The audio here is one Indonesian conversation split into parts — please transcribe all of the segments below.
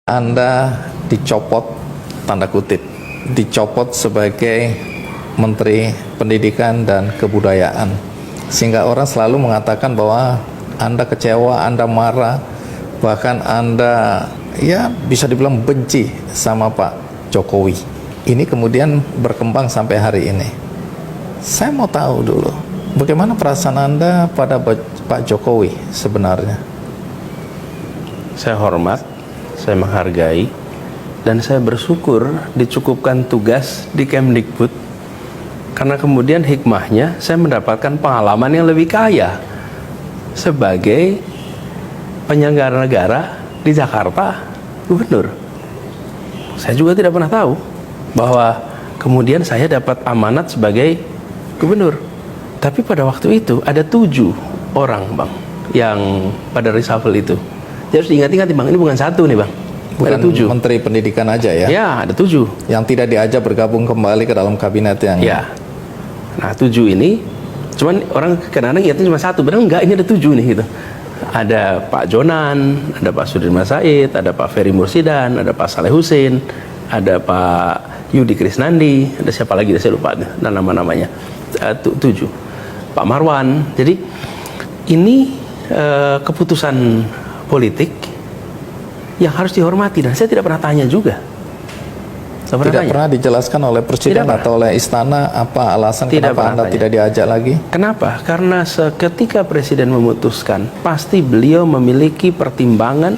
Anda dicopot, tanda kutip, dicopot sebagai Menteri Pendidikan dan Kebudayaan, sehingga orang selalu mengatakan bahwa Anda kecewa, Anda marah, bahkan Anda ya bisa dibilang benci sama Pak Jokowi. Ini kemudian berkembang sampai hari ini. Saya mau tahu dulu, bagaimana perasaan Anda pada Pak Jokowi sebenarnya? Saya hormat, saya menghargai, dan saya bersyukur dicukupkan tugas di Kemdikbud, karena kemudian hikmahnya saya mendapatkan pengalaman yang lebih kaya sebagai penyelenggara negara di Jakarta, gubernur. Saya juga tidak pernah tahu bahwa kemudian saya dapat amanat sebagai gubernur. Tapi pada waktu itu ada 7 orang, Bang, yang pada reshuffle itu. Jadi harus diingat-ingat, Bang, ini bukan 1 nih, Bang. Bukan ada 7 Menteri Pendidikan aja ya? Ya, ada 7 yang tidak diajak bergabung kembali ke dalam kabinet yang ya. Nah, 7 ini, cuman orang kadang-kadang ingatnya cuma 1, benar enggak, ini ada 7 nih gitu. Ada Pak Jonan, ada Pak Sudirman Said, ada Pak Ferry Mursidan, ada Pak Saleh Husin, ada Pak Yudi Krisnandi, ada siapa lagi, saya lupa nama-namanya. 7. Pak Marwan. Jadi ini keputusan politik yang harus dihormati, dan saya tidak pernah tanya juga. Tidak pernah dijelaskan oleh Presiden atau oleh Istana apa alasan kenapa Anda tidak diajak lagi? Kenapa? Karena ketika Presiden memutuskan, pasti beliau memiliki pertimbangan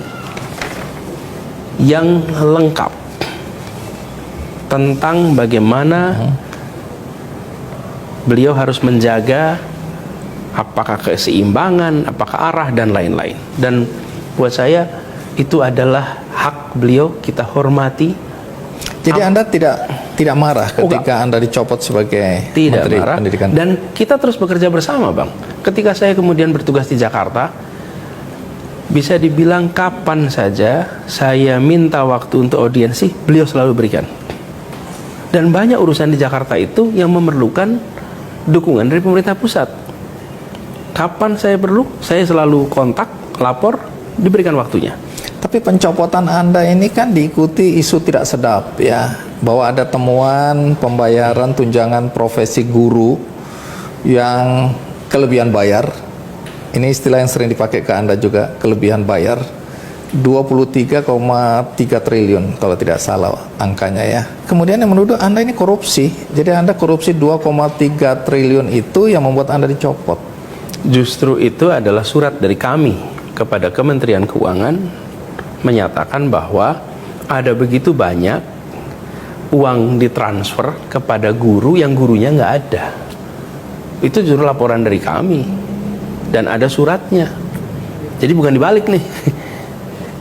yang lengkap tentang bagaimana beliau harus menjaga apakah keseimbangan, apakah arah, dan lain-lain. Dan buat saya itu adalah hak beliau, kita hormati. Jadi Anda tidak marah ketika Anda dicopot sebagai Menteri Pendidikan? Dan kita terus bekerja bersama, Bang. Ketika saya kemudian bertugas di Jakarta, bisa dibilang kapan saja saya minta waktu untuk audiensi, beliau selalu berikan. Dan banyak urusan di Jakarta itu yang memerlukan dukungan dari pemerintah pusat. Kapan saya perlu, saya selalu kontak, lapor, diberikan waktunya. Tapi pencopotan Anda ini kan diikuti isu tidak sedap ya, bahwa ada temuan pembayaran tunjangan profesi guru yang kelebihan bayar. Ini istilah yang sering dipakai ke Anda juga, kelebihan bayar. 23,3 triliun kalau tidak salah angkanya ya. Kemudian yang menuduh Anda ini korupsi. Jadi Anda korupsi 2,3 triliun itu yang membuat Anda dicopot. Justru itu adalah surat dari kami kepada Kementerian Keuangan menyatakan bahwa ada begitu banyak uang ditransfer kepada guru yang gurunya nggak ada. Itu justru laporan dari kami dan ada suratnya. Jadi bukan dibalik nih.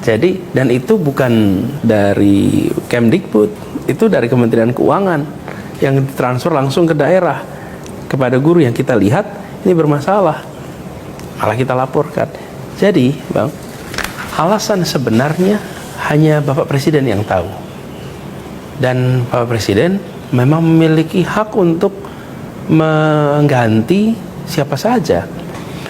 Jadi, dan itu bukan dari Kemdikbud, itu dari Kementerian Keuangan yang ditransfer langsung ke daerah kepada guru yang kita lihat ini bermasalah, malah kita laporkan. Jadi, Bang, alasan sebenarnya hanya Bapak Presiden yang tahu. Dan Bapak Presiden memang memiliki hak untuk mengganti siapa saja.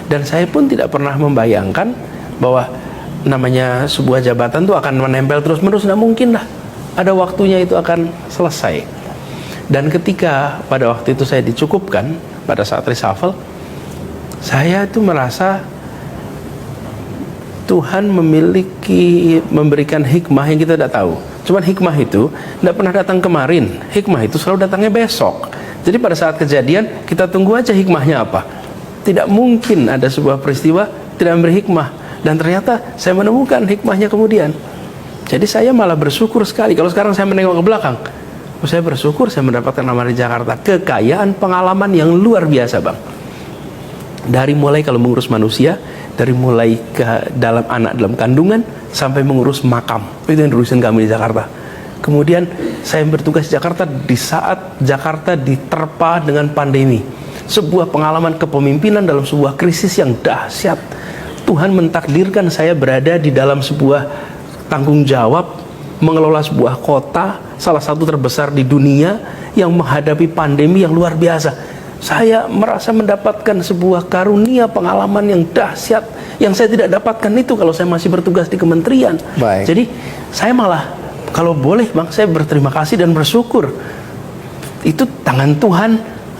Dan saya pun tidak pernah membayangkan bahwa namanya sebuah jabatan itu akan menempel terus-menerus. Tidak mungkin lah. Ada waktunya itu akan selesai. Dan ketika pada waktu itu saya dicukupkan pada saat reshuffle, saya itu merasa Tuhan memberikan hikmah yang kita tidak tahu. Cuman hikmah itu tidak pernah datang kemarin. Hikmah itu selalu datangnya besok. Jadi pada saat kejadian kita tunggu aja hikmahnya apa. Tidak mungkin ada sebuah peristiwa tidak memberi hikmah. Dan ternyata saya menemukan hikmahnya kemudian. Jadi saya malah bersyukur sekali. Kalau sekarang saya menengok ke belakang, saya bersyukur saya mendapatkan nama di Jakarta. Kekayaan pengalaman yang luar biasa, Bang. Dari mulai kalau mengurus manusia, dari mulai ke dalam anak dalam kandungan sampai mengurus makam, itu yang diurusin kami di Jakarta. Kemudian saya bertugas di Jakarta di saat Jakarta diterpa dengan pandemi, sebuah pengalaman kepemimpinan dalam sebuah krisis yang dahsyat. Tuhan mentakdirkan saya berada di dalam sebuah tanggung jawab mengelola sebuah kota salah satu terbesar di dunia yang menghadapi pandemi yang luar biasa. Saya merasa mendapatkan sebuah karunia pengalaman yang dahsyat yang saya tidak dapatkan itu kalau saya masih bertugas di kementerian. Baik. Jadi saya malah kalau boleh Bang, saya berterima kasih dan bersyukur. Itu tangan Tuhan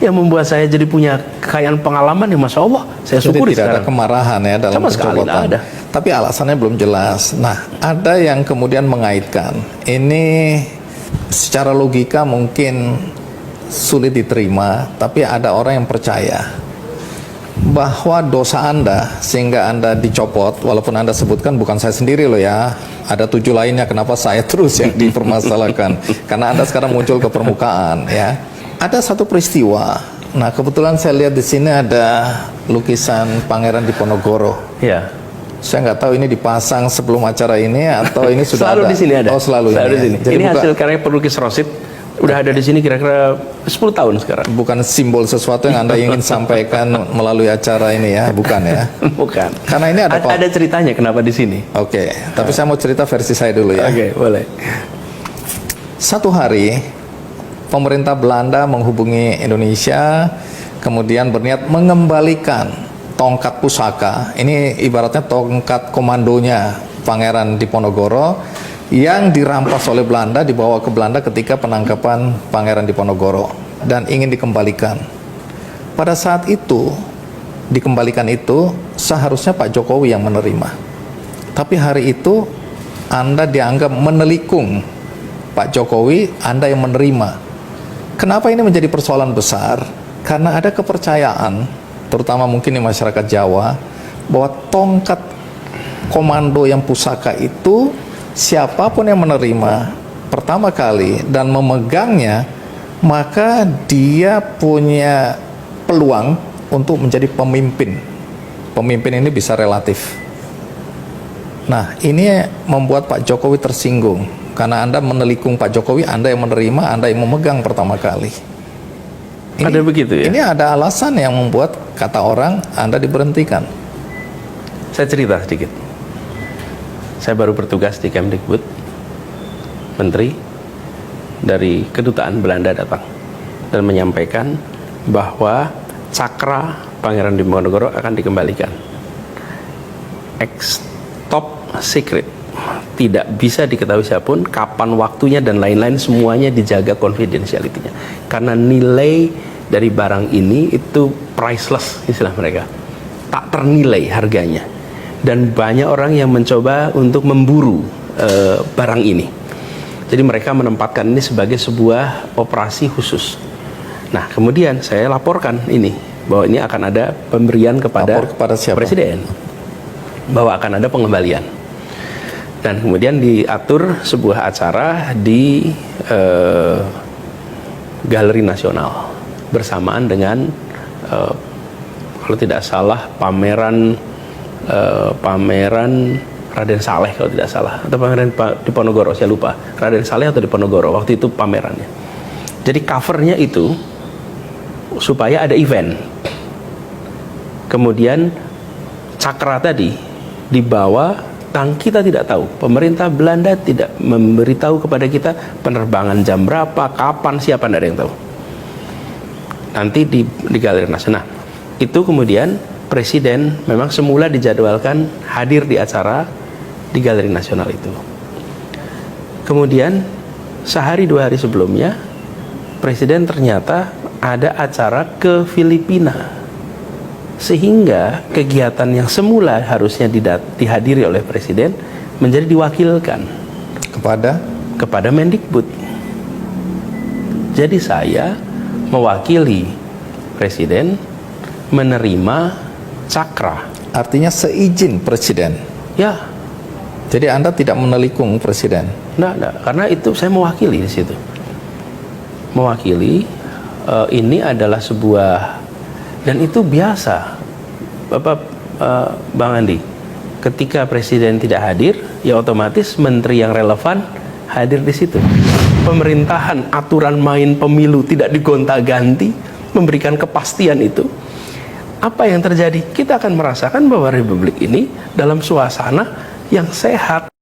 yang membuat saya jadi punya kekayaan pengalaman yang Masya Allah saya Jadi syukuri tidak ada sekarang. kemarahan ya dalam Sama sekali pencopotan. tidak ada. Tapi alasannya belum jelas. Nah, ada yang kemudian mengaitkan ini secara logika mungkin sulit diterima, tapi ada orang yang percaya bahwa dosa Anda sehingga Anda dicopot, walaupun Anda sebutkan bukan saya sendiri loh ya, ada 7 lainnya, kenapa saya terus yang dipermasalahkan? Karena Anda sekarang muncul ke permukaan ya. Ada satu peristiwa. Nah, kebetulan saya lihat di sini ada lukisan Pangeran Diponegoro. Ya. Saya nggak tahu ini dipasang sebelum acara ini atau ini sudah Selalu ada. di sini ada. Oh, selalu di ini. sini. Ya. Jadi Ini hasil karya pelukis Rosid. Udah ada di sini kira-kira 10 tahun sekarang. bukan simbol sesuatu yang Anda ingin sampaikan melalui acara ini ya, bukan ya? Bukan. Karena ini ada Ada ceritanya kenapa di sini. Oke, tapi saya mau cerita versi saya dulu ya. Oke, boleh. Satu hari pemerintah Belanda menghubungi Indonesia, kemudian berniat mengembalikan tongkat pusaka. Ini ibaratnya tongkat komandonya Pangeran Diponegoro yang dirampas oleh Belanda, dibawa ke Belanda ketika penangkapan Pangeran Diponegoro dan ingin dikembalikan. Pada saat itu dikembalikan itu seharusnya Pak Jokowi yang menerima. Tapi hari itu Anda dianggap menelikung Pak Jokowi, Anda yang menerima. Kenapa ini menjadi persoalan besar? Karena ada kepercayaan, terutama mungkin di masyarakat Jawa, bahwa tongkat komando yang pusaka itu siapapun yang menerima pertama kali dan memegangnya, maka dia punya peluang untuk menjadi pemimpin. Pemimpin ini bisa relatif. Nah, ini membuat Pak Jokowi tersinggung karena Anda menelikung Pak Jokowi, Anda yang menerima, Anda yang memegang pertama kali. Ada begitu ya? Ini ada alasan yang membuat kata orang Anda diberhentikan. Saya cerita sedikit. Saya baru bertugas di Kemdikbud. Menteri dari kedutaan Belanda datang dan menyampaikan bahwa cakra Pangeran Diponegoro akan dikembalikan. Top secret. Tidak bisa diketahui siapapun kapan waktunya dan lain-lain, semuanya dijaga confidentiality-nya. Karena nilai dari barang ini itu priceless istilah mereka. Tak ternilai harganya. Dan banyak orang yang mencoba untuk memburu barang ini. Jadi mereka menempatkan ini sebagai sebuah operasi khusus. Nah, kemudian saya laporkan ini bahwa ini akan ada pemberian kepada siapa? Presiden, bahwa akan ada pengembalian. Dan kemudian diatur sebuah acara di Galeri Nasional bersamaan dengan kalau tidak salah pameran Raden Saleh kalau tidak salah, atau Pangeran Diponegoro, saya lupa, Raden Saleh atau Diponegoro, waktu itu pamerannya. Jadi covernya itu supaya ada event. Kemudian cakra tadi dibawa, kita tidak tahu, pemerintah Belanda tidak memberitahu kepada kita penerbangan jam berapa, kapan, siapa, tidak ada yang tahu. Nanti di Galeri Nasional. Nah, itu kemudian Presiden memang semula dijadwalkan hadir di acara di Galeri Nasional itu. Kemudian sehari 2 hari sebelumnya Presiden ternyata ada acara ke Filipina, sehingga kegiatan yang semula harusnya dihadiri oleh Presiden menjadi diwakilkan kepada Mendikbud. Jadi saya mewakili Presiden menerima cakra. Artinya seizin Presiden. Ya. Jadi Anda tidak menelikung Presiden. Enggak, karena itu saya mewakili di situ. Mewakili, ini adalah sebuah, dan itu biasa, Bang Andi. Ketika Presiden tidak hadir, ya otomatis menteri yang relevan hadir di situ. Pemerintahan, aturan main pemilu tidak digonta-ganti, memberikan kepastian itu. Apa yang terjadi? Kita akan merasakan bahwa Republik ini dalam suasana yang sehat.